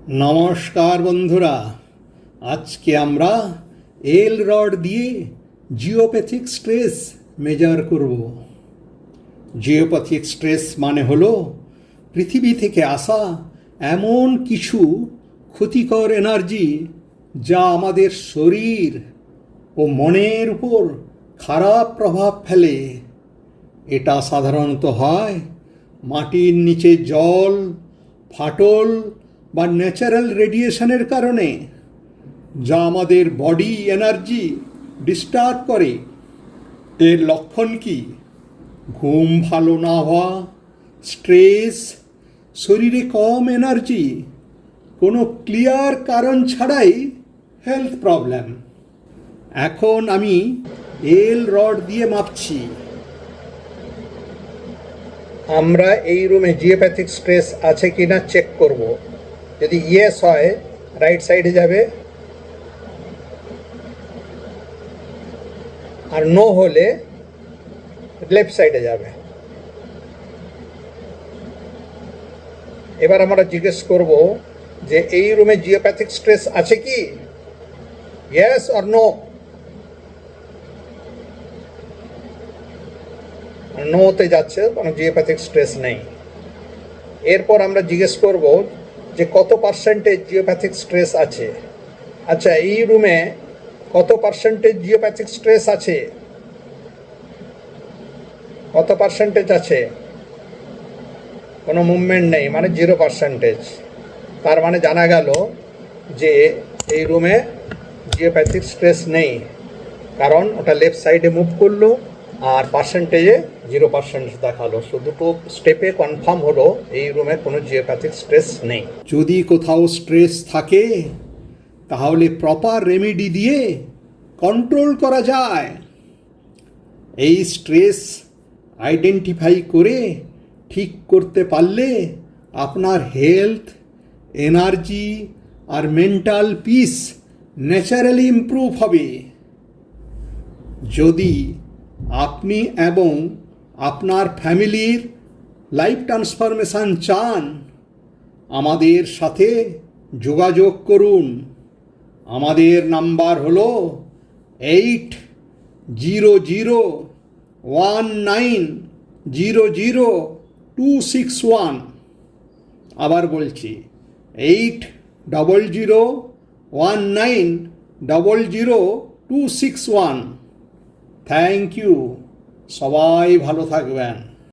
নমস্কার বন্ধুরা, আজকে আমরা এল রড দিয়ে জিওপ্যাথিক স্ট্রেস মেজার করব। জিওপ্যাথিক স্ট্রেস মানে হলো পৃথিবী থেকে আসা এমন কিছু ক্ষতিকর এনার্জি যা আমাদের শরীর ও মনের উপর খারাপ প্রভাব ফেলে। এটা সাধারণত হয় মাটির নিচে জল, ফাটল বা ন্যাচারাল রেডিয়েশনের কারণে, যা আমাদের বডি এনার্জি ডিস্টার্ব করে। এর লক্ষণ কি? ঘুম ভালো না হওয়া, স্ট্রেস, শরীরে কম এনার্জি, কোনো ক্লিয়ার কারণ ছাড়াই হেলথ প্রবলেম। এখন আমি এল রড দিয়ে মাপছি। আমরা এই রুমে জিওপ্যাথিক স্ট্রেস আছে কি না চেক করব। যদি ইয়েস হয় রাইট সাইডে যাবে, আর নো হলে লেফট সাইডে যাবে। এবার আমরা জিজ্ঞেস করব যে এই রুমে জিওপ্যাথিক স্ট্রেস আছে কি, ইয়েস অর নো। নোতে যাচ্ছে, কোনো জিওপ্যাথিক স্ট্রেস নেই। এরপর আমরা জিজ্ঞেস করব যে কত পার্সেন্টেজ জিওপ্যাথিক স্ট্রেস আছে। আচ্ছা, এই রুমে কত পার্সেন্টেজ জিওপ্যাথিক স্ট্রেস আছে? কত পার্সেন্টেজ আছে? কোনো মুভমেন্ট নেই, মানে 0%। তার মানে জানা গেল যে এই রুমে জিওপ্যাথিক স্ট্রেস নেই, কারণ ওটা লেফট সাইডে মুভ করলো আর পার্সেন্টেজে 0% দেখালো। দুটো স্টেপে কনফার্ম হলো এই রুমে কোনো জিওপ্যাথিক স্ট্রেস নেই। যদি কোথাও স্ট্রেস থাকে তাহলে প্রপার রেমেডি দিয়ে কন্ট্রোল করা যায়। এই স্ট্রেস আইডেন্টিফাই করে ঠিক করতে পারলে আপনার হেলথ, এনার্জি আর মেন্টাল পিস ন্যাচারালি ইমপ্রুভ হবে। যদি আপনি এবং আপনার ফ্যামিলির লাইফ ট্রান্সফরমেশন চান, আমাদের সাথে যোগাযোগ করুন। আমাদের নাম্বার হলো 8001900261। আবার বলছি, 8001900261। Thank you. সবাই ভালো থাকবেন।